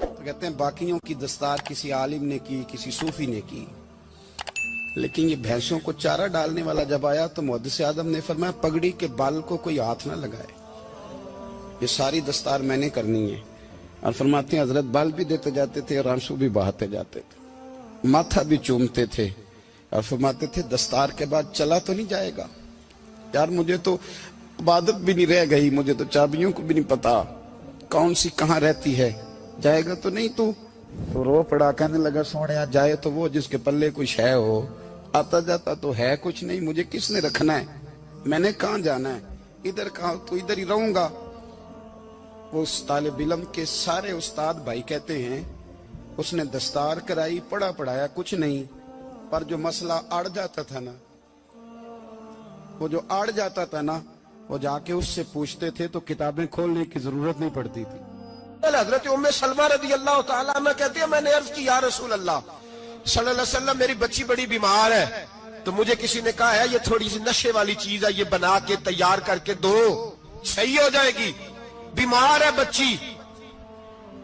تو کہتے ہیں باقیوں کی دستار کسی عالم نے کی, کسی صوفی نے کی, لیکن یہ بھینسوں کو چارہ ڈالنے والا جب آیا تو محدث اعظم نے فرمایا پگڑی کے بال کو کوئی ہاتھ نہ لگائے, یہ ساری دستار میں نے کرنی ہے. اور فرماتے ہیں حضرت بال بھی دیتے جاتے تھے اور آنسو بھی بہاتے جاتے تھے, ماتھا بھی چومتے تھے, اور فرماتے تھے دستار کے بعد چلا تو نہیں جائے گا یار, مجھے تو عبادت بھی نہیں رہ گئی, مجھے تو چابیوں کو بھی نہیں پتا کون سی کہاں رہتی ہے, جائے گا تو نہیں تو رو پڑا, کہنے لگا سونے جائے تو وہ جس کے پلے کچھ ہے ہو, آتا جاتا تو ہے کچھ نہیں, مجھے کس نے رکھنا ہے, میں نے کہاں جانا ہے, ادھر کہاں تو ادھر ہی رہوں گا. وہ اس طالب علم کے سارے استاد بھائی کہتے ہیں اس نے دستار کرائی, پڑھا پڑھایا کچھ نہیں, پر جو مسئلہ اڑ جاتا تھا نا, وہ جو اڑ جاتا تھا نا, وہ جا کے اس سے پوچھتے تھے تو کتابیں کھولنے کی ضرورت نہیں پڑتی تھی. حضرت ام سلمہ رضی اللہ تعالیٰ عنہ کہتی ہے میں نے عرض کی یا رسول اللہ صلی اللہ علیہ وسلم میری بچی بڑی بیمار ہے, تو مجھے کسی نے کہا ہے یہ تھوڑی سی نشے والی چیز ہے, یہ بنا کے تیار کر کے دو صحیح ہو جائے گی, بیمار ہے بچی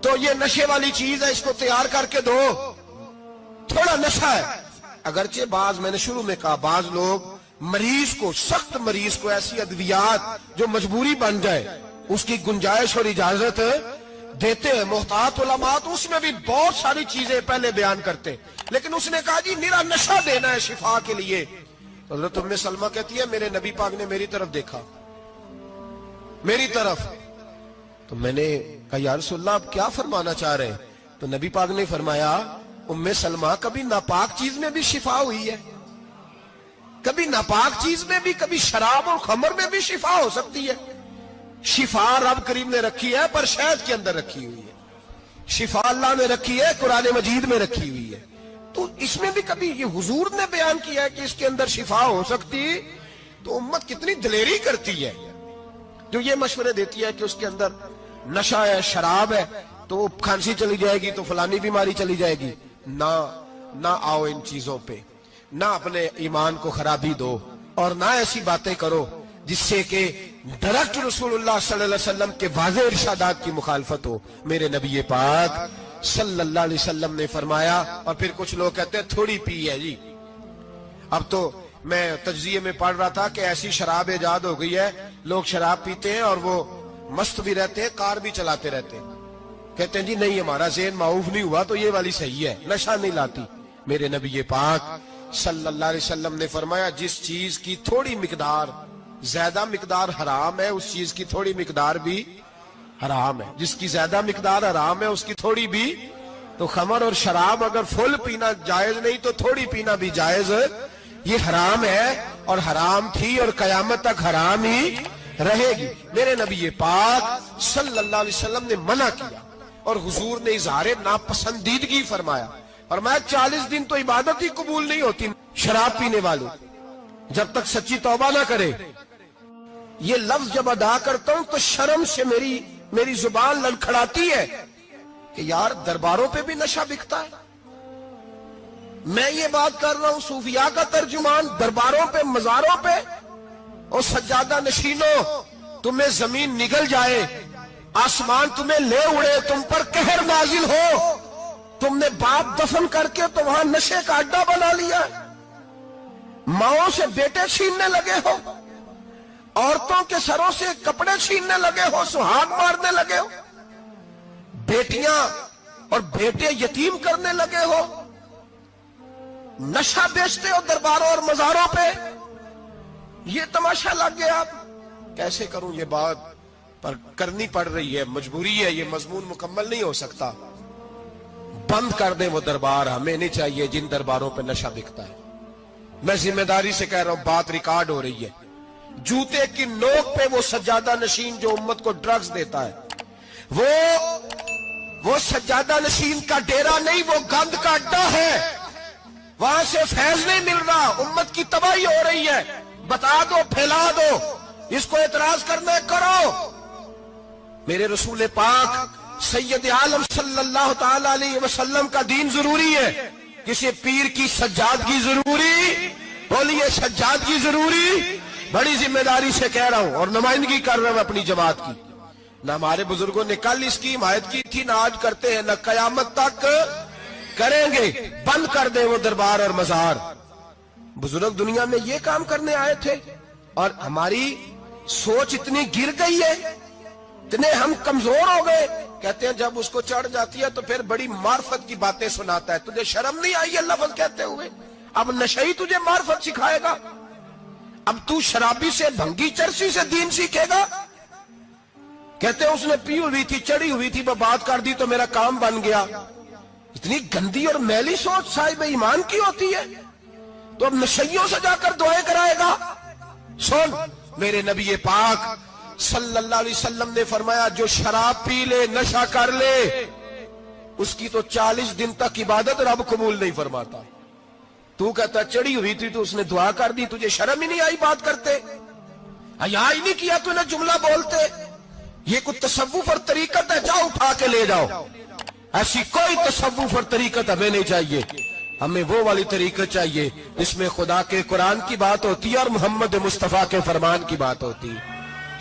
تو یہ نشے والی چیز ہے, اس کو تیار کر کے دو, تھوڑا نشہ ہے. اگرچہ بعض, میں نے شروع میں کہا, بعض لوگ مریض کو, سخت مریض کو ایسی ادویات جو مجبوری بن جائے اس کی گنجائش اور اجازت دیتے ہیں. محتاط علماء تو اس میں بھی بہت ساری چیزیں پہلے بیان کرتے, لیکن اس نے کہا جی میرا نشہ دینا ہے شفا کے لیے. حضرت ام سلمہ کہتی ہے میرے نبی پاک نے میری طرف دیکھا, میری طرف, تو میں نے کہا یا رسول اللہ آپ کیا فرمانا چاہ رہے ہیں؟ تو نبی پاک نے فرمایا ام سلمہ کبھی ناپاک چیز میں بھی شفا ہوئی ہے, کبھی ناپاک چیز میں بھی, کبھی شراب اور خمر میں بھی شفا ہو سکتی ہے. شفا رب کریم نے رکھی ہے پر شہد کے اندر رکھی ہوئی ہے, شفا اللہ نے رکھی ہے قرآن مجید میں رکھی ہوئی ہے, تو اس میں بھی کبھی یہ حضور نے بیان کیا ہے کہ اس کے اندر شفا ہو سکتی, تو امت کتنی دلیری کرتی ہے جو یہ مشورے دیتی ہے کہ اس کے اندر نشہ ہے, شراب ہے, تو کھانسی چلی جائے گی تو فلانی بیماری چلی جائے گی. نہ آؤ ان چیزوں پہ, نہ اپنے ایمان کو خرابی دو, اور نہ ایسی باتیں کرو جس سے کہ ڈائریکٹ رسول اللہ صلی اللہ علیہ وسلم کے واضح ارشادات کی مخالفت ہو. میرے نبی پاک صلی اللہ علیہ وسلم نے فرمایا, اور پھر کچھ لوگ کہتے ہیں تھوڑی پی ہے جی. اب تو میں تجزیے میں پڑھ رہا تھا کہ ایسی شراب ایجاد ہو گئی ہے, لوگ شراب پیتے ہیں اور وہ مست بھی رہتے ہیں, کار بھی چلاتے رہتے ہیں, کہتے ہیں جی نہیں ہمارا ذہن معاف نہیں ہوا تو یہ والی صحیح ہے, نشہ نہیں لاتی. میرے نبی پاک صلی اللہ علیہ وسلم نے فرمایا جس چیز کی تھوڑی مقدار, زیادہ مقدار حرام ہے اس چیز کی تھوڑی مقدار بھی حرام ہے, جس کی زیادہ مقدار حرام ہے اس کی تھوڑی بھی. تو خمر اور شراب اگر فل پینا جائز نہیں تو تھوڑی پینا بھی جائز, یہ حرام ہے اور حرام تھی اور قیامت تک حرام ہی رہے گی. میرے نبی پاک صلی اللہ علیہ وسلم نے منع کیا اور حضور نے اظہار ناپسندیدگی فرمایا, اور میں 40 دن تو عبادت ہی قبول نہیں ہوتی شراب پینے والے جب تک سچی توبہ نہ کرے. یہ لفظ جب ادا کرتا ہوں تو شرم سے میری زبان لڑکھڑاتی ہے کہ یار درباروں پہ بھی نشہ بکتا ہے. میں یہ بات کر رہا ہوں صوفیاء کا ترجمان, درباروں پہ, مزاروں پہ, اور سجادہ نشینوں تمہیں زمین نگل جائے, آسمان تمہیں لے اڑے, تم پر قہر نازل ہو, تم نے باپ دفن کر کے تو وہاں نشے کا اڈا بنا لیا, ماؤں سے بیٹے چھیننے لگے ہو, عورتوں کے سروں سے کپڑے چھیننے لگے ہو, سہاگ مارنے لگے ہو, بیٹیاں اور بیٹے یتیم کرنے لگے ہو, نشہ بیچتے ہو درباروں اور مزاروں پہ. یہ تماشا لگ گیا. آپ کیسے کروں یہ بات, پر کرنی پڑ رہی ہے, مجبوری ہے, یہ مضمون مکمل نہیں ہو سکتا. بند کر دیں وہ دربار, ہمیں نہیں چاہیے جن درباروں پہ نشہ بکتا ہے. میں ذمہ داری سے کہہ رہا ہوں, بات ریکارڈ ہو رہی ہے. جوتے کی نوک پہ وہ سجادہ نشین جو امت کو ڈرگز دیتا ہے, وہ سجادہ نشین کا ڈیرا نہیں, وہ گند کا اڈا ہے, وہاں سے فیض نہیں مل رہا, امت کی تباہی ہو رہی ہے. بتا دو, پھیلا دو, اس کو اعتراض کرنا کرو. میرے رسول پاک سید عالم صلی اللہ تعالی علیہ وسلم کا دین ضروری ہے, کسی پیر کی سجادگی ضروری, بولیے سجادگی ضروری. بڑی ذمہ داری سے کہہ رہا ہوں اور نمائندگی کر رہا ہوں اپنی جماعت کی. نہ ہمارے بزرگوں نے کل اس کی حمایت کی تھی، نہ آج کرتے ہیں، نہ قیامت تک کریں گے۔ بند کر دیں وہ دربار اور مزار۔ بزرگ دنیا میں یہ کام کرنے آئے تھے، اور ہماری سوچ اتنی گر گئی ہے، اتنے ہم کمزور ہو گئے۔ کہتے ہیں جب اس کو چڑھ جاتی ہے تو پھر بڑی معرفت کی باتیں سناتا ہے۔ تجھے شرم نہیں آئی یہ لفظ کہتے ہوئے؟ اب نشئی تجھے معرفت سکھائے گا؟ اب تو شرابی سے، بھنگی چرسی سے دین سیکھے گا؟ کہتے ہیں اس نے پی ہوئی تھی، چڑھی ہوئی تھی، میں بات کر دی تو میرا کام بن گیا۔ اتنی گندی اور میلی سوچ صاحب ایمان کی ہوتی ہے، تو اب نشیوں سے جا کر دعائیں کرائے گا؟ سن، میرے نبی پاک صلی اللہ علیہ وسلم نے فرمایا جو شراب پی لے، نشہ کر لے، اس کی تو 40 دن تک عبادت رب قبول نہیں فرماتا۔ تو کہتا چڑھی ہوئی تھی تو اس نے دعا کر دی، تجھے شرم ہی نہیں آئی بات کرتے؟ حیا ہی نہیں کیا تو نے جملہ بولتے؟ یہ کوئی تصوف اور طریقت ہے؟ جاؤ اٹھا کے لے جاؤ۔ ایسی کوئی تصوف اور طریقت ہمیں نہیں چاہیے، ہمیں وہ والی طریقت چاہیے جس میں خدا کے قرآن کی بات ہوتی ہے اور محمد مصطفیٰ کے فرمان کی بات ہوتی ہے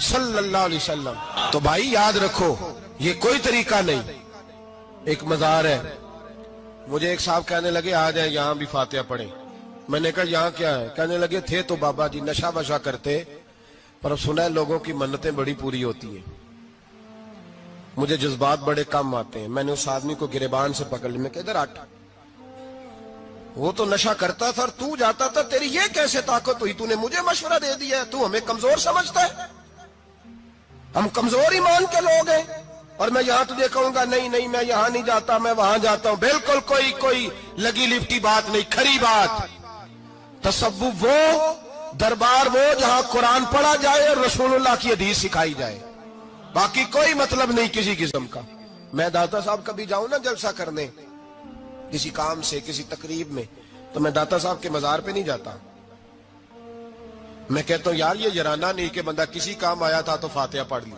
صلی اللہ علیہ وسلم۔ تو بھائی یاد رکھو، یہ کوئی طریقہ نہیں۔ ایک مزار ہے، مجھے ایک صاحب کہنے لگے آ جائیں یہاں بھی فاتحہ پڑھیں۔ میں نے کہا یہاں کیا ہے؟ کہنے لگے تھے تو بابا جی نشہ وشہ کرتے، پر اب سنا ہے لوگوں کی منتیں بڑی پوری ہوتی ہیں۔ مجھے جذبات بڑے کم آتے ہیں۔ میں نے اس آدمی کو گریبان سے پکڑ لی، میں کہ ادھر ہٹ، وہ تو نشہ کرتا تھا اور تو جاتا تھا، تیری یہ کیسے طاقت ہوئی؟ تو نے مجھے مشورہ دے دیا ہے، تو ہمیں کمزور سمجھتا ہے؟ ہم کمزور ایمان کے لوگ ہیں، اور میں یہاں تجھے کہوں گا نہیں نہیں میں یہاں نہیں جاتا، میں وہاں جاتا ہوں۔ بالکل کوئی لگی لپٹی بات نہیں، کھری بات۔ تصوف وہ، دربار وہ جہاں قرآن پڑھا جائے اور رسول اللہ کی حدیث سکھائی جائے، باقی کوئی مطلب نہیں کسی قسم کا۔ میں داتا صاحب کبھی جاؤں نا جلسہ کرنے کسی کام سے، کسی تقریب میں، تو میں داتا صاحب کے مزار پہ نہیں جاتا۔ میں کہتا ہوں یار یہ یرانہ نہیں کہ بندہ کسی کام آیا تھا تو فاتحہ پڑھ لی،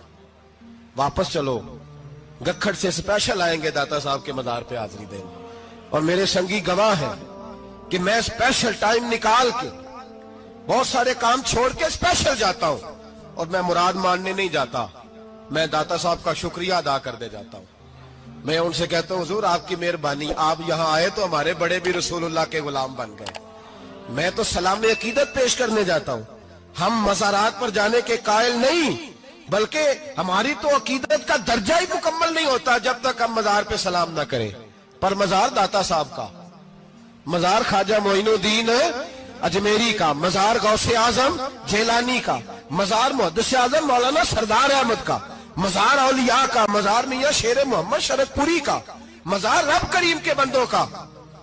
واپس چلو۔ گکھڑ سے سپیشل آئیں گے داتا صاحب کے مزار پہ حاضری دیں گے، اور میرے سنگی گواہ ہیں کہ میں سپیشل ٹائم نکال کے بہت سارے کام چھوڑ کے سپیشل جاتا ہوں، اور میں مراد ماننے نہیں جاتا، میں داتا صاحب کا شکریہ ادا کر دے جاتا ہوں۔ میں ان سے کہتا ہوں حضور آپ کی مہربانی، آپ یہاں آئے تو ہمارے بڑے بھی رسول اللہ کے غلام بن گئے۔ میں تو سلام عقیدت پیش کرنے جاتا ہوں، ہم مزارات پر جانے کے قائل نہیں، بلکہ ہماری تو عقیدت کا درجہ ہی مکمل نہیں ہوتا جب تک ہم مزار پہ سلام نہ کریں۔ پر مزار داتا صاحب کا، مزار خواجہ معین الدین اجمیری کا، مزار غوث اعظم جیلانی کا، مزار محدث اعظم مولانا سردار احمد کا، مزار اولیاء کا، مزار میاں شیر محمد شرک پوری کا، مزار رب کریم کے بندوں کا۔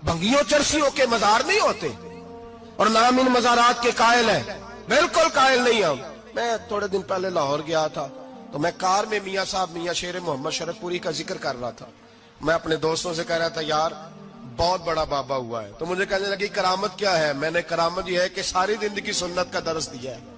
بھنگیوں چرسیوں کے مزار نہیں ہوتے، اور نام ان مزارات کے قائل ہیں، بالکل قائل نہیں ہم۔ میں تھوڑے دن پہلے لاہور گیا تھا، تو میں کار میں میاں صاحب میاں شیر محمد شرک پوری کا ذکر کر رہا تھا۔ میں اپنے دوستوں سے کہہ رہا تھا یار بہت بڑا بابا ہوا ہے، تو مجھے کہنے لگی کرامت کیا ہے؟ میں نے کرامت یہ ہے کہ ساری زندگی سنت کا درس دیا ہے۔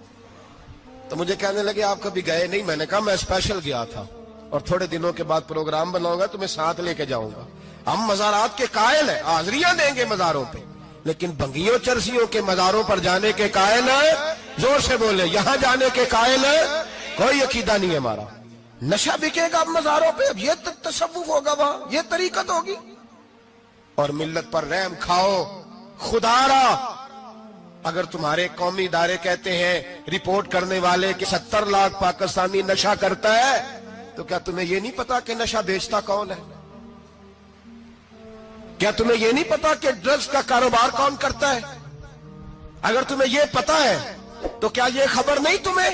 تو مجھے کہنے لگے آپ کبھی گئے نہیں؟ میں نے کہا میں اسپیشل گیا تھا، اور تھوڑے دنوں کے بعد پروگرام بناؤں گا تو میں ساتھ لے کے جاؤں گا۔ ہم مزارات کے قائل ہیں، حاضریاں دیں گے مزاروں پہ، لیکن بھنگیوں چرسیوں کے مزاروں پر جانے کے قائل ہیں؟ زور سے بولے، یہاں جانے کے قائل ہیں؟ کوئی عقیدہ نہیں ہے ہمارا۔ نشہ بکے گا اب مزاروں پہ، اب یہ تصوف ہوگا وہاں، یہ طریقت ہوگی۔ اور ملت پر رحم کھاؤ خدا را۔ اگر تمہارے قومی ادارے کہتے ہیں رپورٹ کرنے والے کہ 70 لاکھ پاکستانی نشہ کرتا ہے، تو کیا تمہیں یہ نہیں پتا کہ نشہ بیچتا کون ہے؟ کیا تمہیں یہ نہیں پتا کہ ڈرگز کا کاروبار کون کرتا ہے؟ اگر تمہیں یہ پتا ہے تو کیا یہ خبر نہیں تمہیں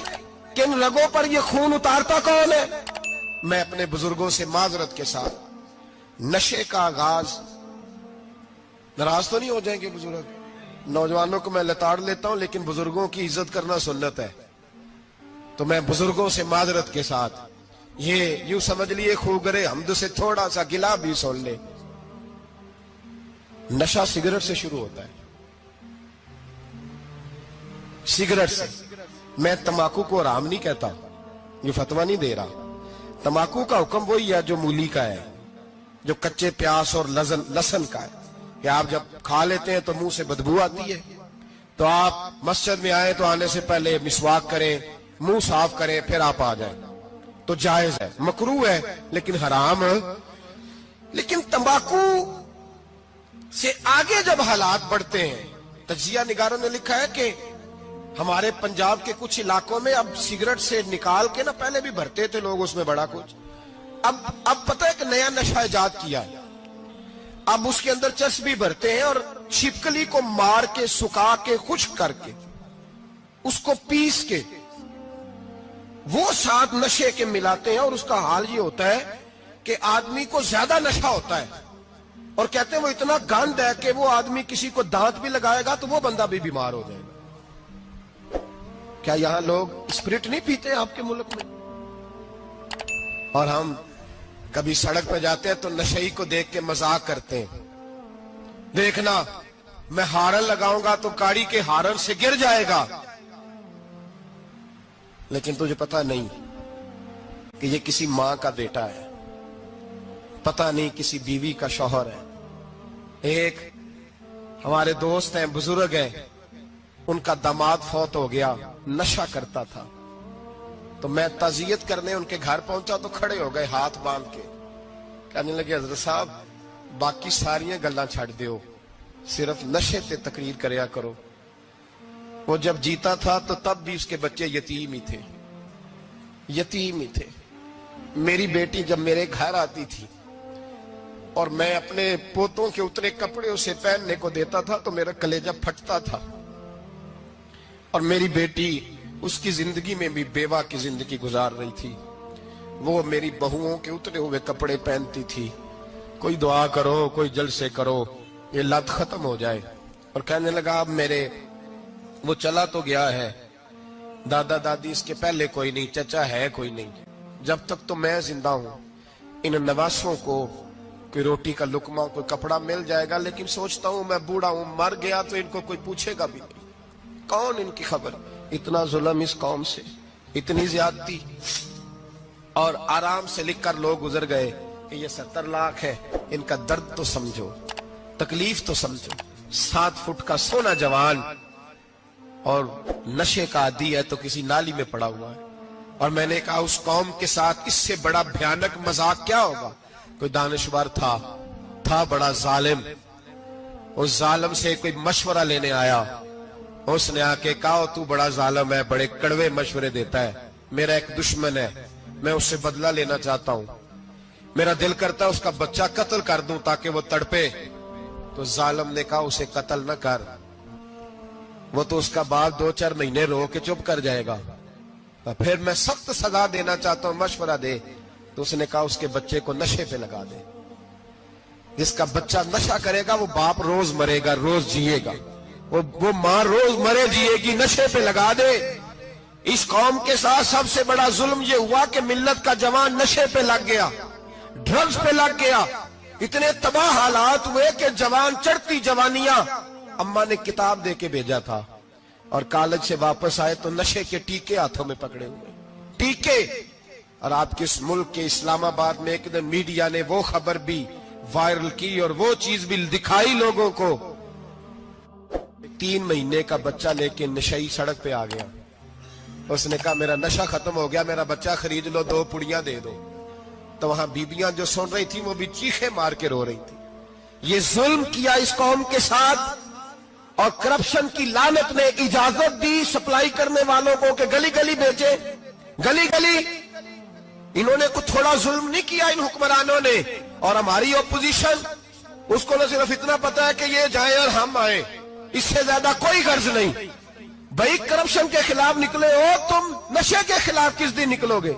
کہ ان رگوں پر یہ خون اتارتا کون ہے؟ میں اپنے بزرگوں سے معذرت کے ساتھ، نشے کا آغاز، ناراض تو نہیں ہو جائیں گے بزرگ، نوجوانوں کو میں لتاڑ لیتا ہوں لیکن بزرگوں کی عزت کرنا سنت ہے، تو میں بزرگوں سے معذرت کے ساتھ یہ یوں سمجھ لیے خوگرے حمد سے تھوڑا سا گلا بھی سن لے۔ نشہ سگریٹ سے شروع ہوتا ہے، سگریٹ سے۔ میں تمباکو کو حرام نہیں کہتا، یہ فتویٰ نہیں دے رہا۔ تمباکو کا حکم وہی ہے جو مولی کا ہے، جو کچے پیاز اور لہسن کا ہے، کہ آپ جب کھا لیتے ہیں تو منہ سے بدبو آتی ہے، تو آپ مسجد میں آئیں تو آنے سے پہلے مسواک کریں، منہ صاف کریں، پھر آپ آ جائیں۔ تو جائز ہے، مکروہ ہے لیکن حرام۔ لیکن تمباکو سے آگے جب حالات بڑھتے ہیں، تجزیہ نگاروں نے لکھا ہے کہ ہمارے پنجاب کے کچھ علاقوں میں اب سگریٹ سے نکال کے نا، پہلے بھی بھرتے تھے لوگ اس میں بڑا کچھ، اب پتہ ہے کہ نیا نشہ ایجاد کیا ہے، اب اس کے اندر چرس بھی بھرتے ہیں اور چھپکلی کو مار کے سکھا کے خشک کر کے اس کو پیس کے وہ ساتھ نشے کے ملاتے ہیں، اور اس کا حال یہ ہوتا ہے کہ آدمی کو زیادہ نشہ ہوتا ہے، اور کہتے ہیں وہ اتنا گند ہے کہ وہ آدمی کسی کو دانت بھی لگائے گا تو وہ بندہ بھی بیمار ہو جائے گا۔ کیا یہاں لوگ اسپرٹ نہیں پیتے آپ کے ملک میں؟ اور ہم کبھی سڑک پہ جاتے ہیں تو نشئی کو دیکھ کے مذاق کرتے ہیں، دیکھنا میں ہارن لگاؤں گا تو گاڑی کے ہارن سے گر جائے گا، لیکن تجھے پتا نہیں کہ یہ کسی ماں کا بیٹا ہے، پتا نہیں کسی بیوی کا شوہر ہے۔ ایک ہمارے دوست ہیں، بزرگ ہیں، ان کا داماد فوت ہو گیا، نشہ کرتا تھا، تو میں تعزیت کرنے ان کے گھر پہنچا تو کھڑے ہو گئے ہاتھ باندھ کے، کہنے لگے حضرت صاحب باقی ساریاں گلاں چھڑ دیو، صرف نشے تے تقریر کریا کرو۔ وہ جب جیتا تھا تو تب بھی اس کے بچے یتیم ہی تھے، یتیم ہی تھے۔ میری بیٹی جب میرے گھر آتی تھی اور میں اپنے پوتوں کے اتنے کپڑے اسے پہننے کو دیتا تھا تو میرا کلیجہ پھٹتا تھا، اور میری بیٹی اس کی زندگی میں بھی بیوہ کی زندگی گزار رہی تھی، وہ میری بہوؤں کے اترے ہوئے کپڑے پہنتی تھی، کوئی دعا کرو، کوئی جلسے کرو، یہ لت ختم ہو جائے۔ اور کہنے لگا اب میرے وہ چلا تو گیا ہے، دادا دادی اس کے پہلے کوئی نہیں، چچا ہے کوئی نہیں، جب تک تو میں زندہ ہوں ان نواسوں کو کوئی روٹی کا لقمہ، کوئی کپڑا مل جائے گا، لیکن سوچتا ہوں میں بوڑھا ہوں، مر گیا تو ان کو کوئی پوچھے گا بھی نہیں، کون ان کی خبر۔ اتنا ظلم اس قوم سے، اتنی زیادتی، اور آرام سے لکھ کر لوگ گزر گئے کہ یہ 70 لاکھ ہے، ان کا درد تو سمجھو، تکلیف تو سمجھو۔ 7 فٹ کا سونا جوان اور نشے کا عادی ہے تو کسی نالی میں پڑا ہوا ہے۔ اور میں نے کہا اس قوم کے ساتھ اس سے بڑا بھیانک مذاق کیا ہوگا؟ کوئی دانشور تھا بڑا ظالم، اس ظالم سے کوئی مشورہ لینے آیا، اس نے آ کے کہا تو بڑا ظالم ہے، بڑے کڑوے مشورے دیتا ہے، میرا ایک دشمن ہے، میں اس سے بدلہ لینا چاہتا ہوں، میرا دل کرتا ہے اس کا بچہ قتل کر دوں تاکہ وہ تڑپے۔ تو ظالم نے کہا اسے قتل نہ کر، وہ تو اس کا باپ 2-4 مہینے رو کے چپ کر جائے گا، پھر میں سخت سزا دینا چاہتا ہوں، مشورہ دے۔ تو اس نے کہا اس کے بچے کو نشے پہ لگا دے، جس کا بچہ نشہ کرے گا وہ باپ روز مرے گا، روز جیے گا، وہ ماں روز مرے جیے گی، نشے پہ لگا دے۔ اس قوم کے ساتھ سب سے بڑا ظلم یہ ہوا کہ ملت کا جوان نشے پہ لگ گیا، ڈرگز پہ لگ گیا، اتنے تباہ حالات ہوئے کہ جوان چڑھتی جوانیاں، اماں نے کتاب دے کے بھیجا تھا، اور کالج سے واپس آئے تو نشے کے ٹیکے ہاتھوں میں پکڑے ہوئے، ٹیکے۔ اور آپ کے اس ملک کے اسلام آباد میں ایک دن میڈیا نے وہ خبر بھی وائرل کی اور وہ چیز بھی دکھائی لوگوں کو، 3 مہینے کا بچہ لے کے نشئی سڑک پہ آ گیا، اس نے کہا میرا نشہ ختم ہو گیا، میرا بچہ خرید لو، 2 پڑیاں دے دو۔ تو وہاں بیبیاں جو سن رہی تھی وہ بھی چیخے مار کے رو رہی تھی۔ یہ ظلم کیا اس قوم کے ساتھ، اور کرپشن کی لعنت نے اجازت دی سپلائی کرنے والوں کو کہ گلی گلی بیچے، گلی گلی۔ انہوں نے کچھ تھوڑا ظلم نہیں کیا ان حکمرانوں نے، اور ہماری اپوزیشن اس کو نہ صرف اتنا پتا ہے کہ یہ جائیں اور ہم آئیں، اس سے زیادہ کوئی غرض نہیں۔ بھائی کرپشن کے خلاف نکلے ہو تم، نشے کے خلاف کس دن نکلو گے؟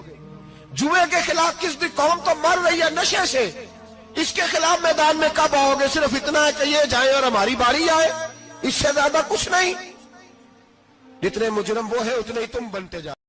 جوئے کے خلاف کس دن؟ قوم تو مر رہی ہے نشے سے، اس کے خلاف میدان میں کب آؤ گے؟ صرف اتنا ہے کہ یہ جائیں اور ہماری باری آئے، اس سے زیادہ کچھ نہیں۔ جتنے مجرم وہ ہیں اتنے ہی تم بنتے جاؤ۔